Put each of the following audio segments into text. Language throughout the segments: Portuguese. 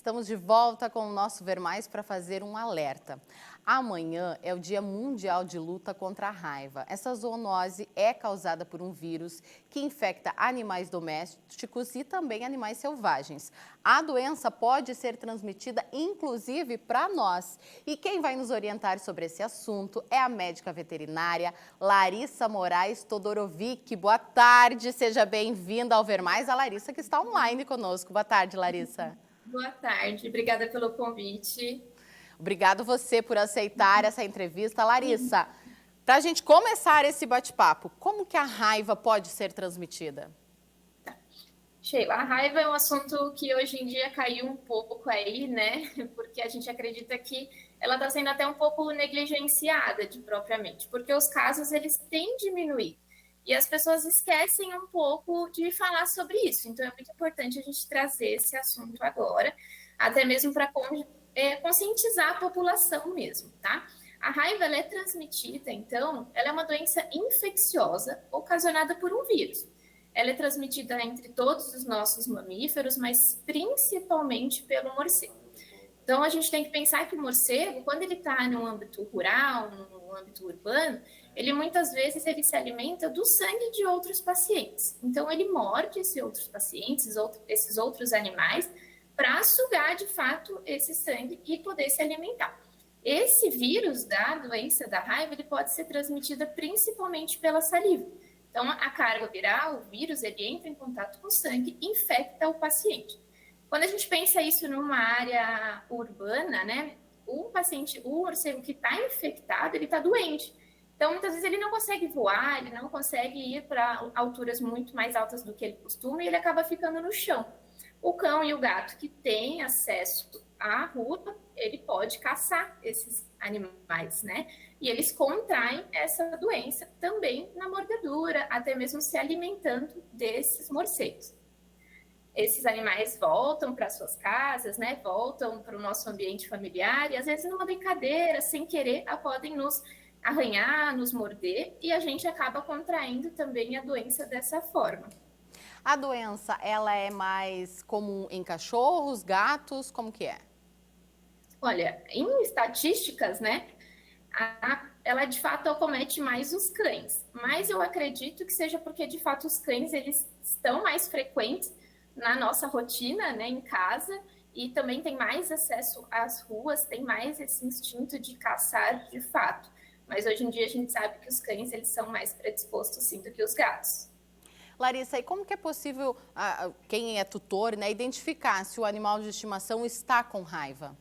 Estamos de volta com o nosso Ver Mais para fazer um alerta. Amanhã é o Dia Mundial de Luta contra a Raiva. Essa zoonose é causada por um vírus que infecta animais domésticos e também animais selvagens. A doença pode ser transmitida inclusive para nós. E quem vai nos orientar sobre esse assunto é a médica veterinária Larissa Moraes Todorovic. Boa tarde, seja bem-vinda ao Ver Mais. A Larissa que está online conosco. Boa tarde, Larissa. Boa tarde, obrigada pelo convite. Obrigado você por aceitar essa entrevista. Larissa, para a gente começar esse bate-papo, como que a raiva pode ser transmitida? Sheila, a raiva é um assunto que hoje em dia caiu um pouco aí, né? Porque a gente acredita que ela está sendo até um pouco negligenciada propriamente, porque os casos eles têm diminuído e as pessoas esquecem um pouco de falar sobre isso. Então é muito importante a gente trazer esse assunto agora, até mesmo para conscientizar a população mesmo, tá? A raiva ela é transmitida, então, ela é uma doença infecciosa ocasionada por um vírus. Ela é transmitida entre todos os nossos mamíferos, mas principalmente pelo morcego. Então, a gente tem que pensar que o morcego, quando ele está no âmbito rural, no âmbito urbano, ele muitas vezes ele se alimenta do sangue de outros pacientes. Então, ele morde esses outros pacientes, esses outros animais, para sugar de fato esse sangue e poder se alimentar. Esse vírus da doença da raiva, ele pode ser transmitido principalmente pela saliva. Então, a carga viral, o vírus, ele entra em contato com o sangue e infecta o paciente. Quando a gente pensa isso numa área urbana, né, o morcego que está infectado, ele está doente. Então, muitas vezes ele não consegue voar, ele não consegue ir para alturas muito mais altas do que ele costuma e ele acaba ficando no chão. O cão e o gato que têm acesso à rua, ele pode caçar esses animais, né? E eles contraem essa doença também na mordedura, até mesmo se alimentando desses morcegos. Esses animais voltam para suas casas, né? Voltam para o nosso ambiente familiar e às vezes numa brincadeira, sem querer, podem nos arranhar, nos morder e a gente acaba contraindo também a doença dessa forma. A doença, ela é mais comum em cachorros, gatos, como que é? Olha, em estatísticas, né, ela de fato acomete mais os cães, mas eu acredito que seja porque de fato os cães eles estão mais frequentes na nossa rotina, né, em casa, e também tem mais acesso às ruas, tem mais esse instinto de caçar de fato. Mas hoje em dia a gente sabe que os cães eles são mais predispostos sim do que os gatos. Larissa, e como que é possível, quem é tutor, né, identificar se o animal de estimação está com raiva?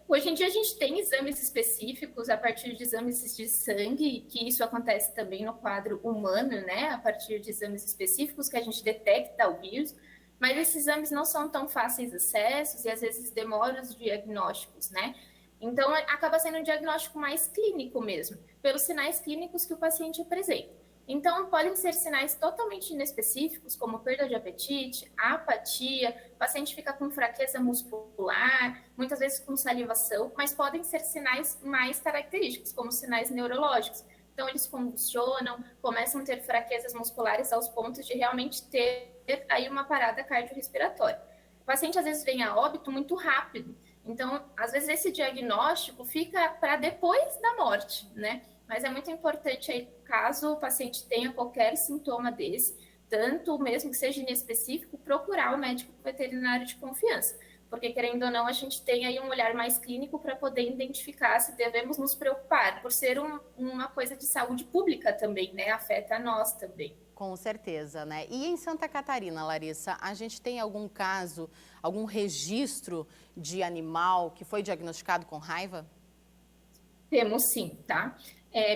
Hoje em dia a gente tem exames específicos a partir de exames de sangue, que isso acontece também no quadro humano, né? A partir de exames específicos que a gente detecta o vírus, mas esses exames não são tão fáceis de acesso e às vezes demoram os diagnósticos, né? Então acaba sendo um diagnóstico mais clínico mesmo, pelos sinais clínicos que o paciente apresenta. Então, podem ser sinais totalmente inespecíficos, como perda de apetite, apatia, o paciente fica com fraqueza muscular, muitas vezes com salivação, mas podem ser sinais mais característicos, como sinais neurológicos. Então, eles convulsionam, começam a ter fraquezas musculares aos pontos de realmente ter aí uma parada cardiorrespiratória. O paciente, às vezes, vem a óbito muito rápido. Então, às vezes, esse diagnóstico fica para depois da morte, né? Mas é muito importante aí, caso o paciente tenha qualquer sintoma desse, tanto mesmo que seja inespecífico, procurar o médico veterinário de confiança. Porque, querendo ou não, a gente tem aí um olhar mais clínico para poder identificar se devemos nos preocupar, por ser uma coisa de saúde pública também, né? Afeta a nós também. Com certeza, né? E em Santa Catarina, Larissa, a gente tem algum caso, algum registro de animal que foi diagnosticado com raiva? Temos sim, tá?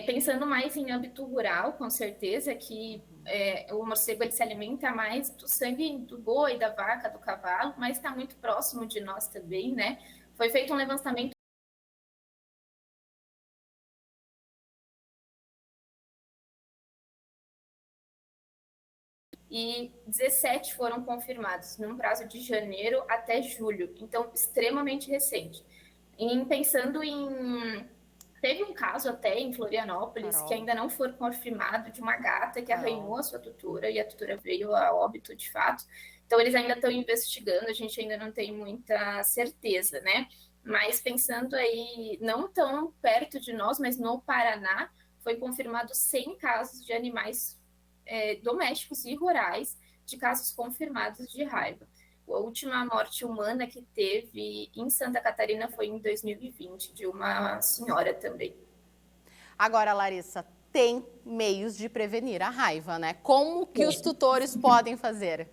Pensando mais em âmbito rural, com certeza que o morcego ele se alimenta mais do sangue do boi, da vaca, do cavalo, mas está muito próximo de nós também, né? Foi feito um levantamento e 17 foram confirmados num prazo de janeiro até julho, então extremamente recente. Pensando em teve um caso até em Florianópolis, que Carol. ainda não foi confirmado, de uma gata que Carol. arranhou a sua tutora e a tutora veio a óbito de fato. Então, eles ainda estão investigando, a gente ainda não tem muita certeza, né? Mas pensando aí, não tão perto de nós, mas no Paraná, foi confirmado 100 casos de animais domésticos e rurais, de casos confirmados de raiva. A última morte humana que teve em Santa Catarina foi em 2020, de uma senhora também. Agora, Larissa, tem meios de prevenir a raiva, né? Como que os tutores podem fazer?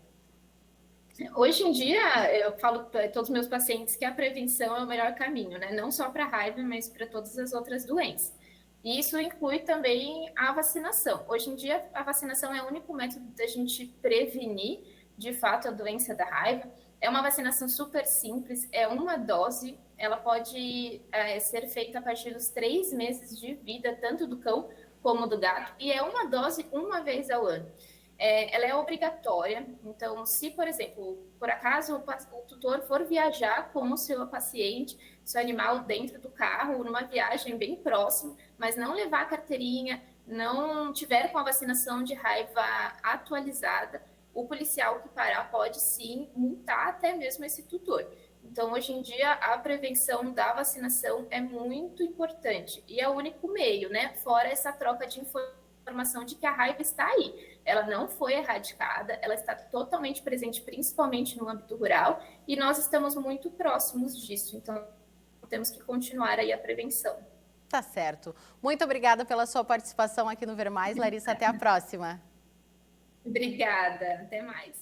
Hoje em dia, eu falo para todos os meus pacientes que a prevenção é o melhor caminho, né? Não só para a raiva, mas para todas as outras doenças. E isso inclui também a vacinação. Hoje em dia, a vacinação é o único método da gente prevenir, de fato, a doença da raiva. É uma vacinação super simples, é uma dose, ela pode ser feita a partir dos 3 meses de vida, tanto do cão como do gato, e é uma dose uma vez ao ano. Ela é obrigatória, então, se, por exemplo, por acaso o tutor for viajar com o seu paciente, seu animal dentro do carro, numa viagem bem próxima, mas não levar a carteirinha, não tiver com a vacinação de raiva atualizada, o policial que parar pode sim multar até mesmo esse tutor. Então, hoje em dia, a prevenção da vacinação é muito importante e é o único meio, né? Fora essa troca de informação de que a raiva está aí. Ela não foi erradicada, ela está totalmente presente, principalmente no âmbito rural, e nós estamos muito próximos disso. Então, temos que continuar aí a prevenção. Tá certo. Muito obrigada pela sua participação aqui no Ver Mais, Larissa. Até a próxima. Obrigada. Até mais.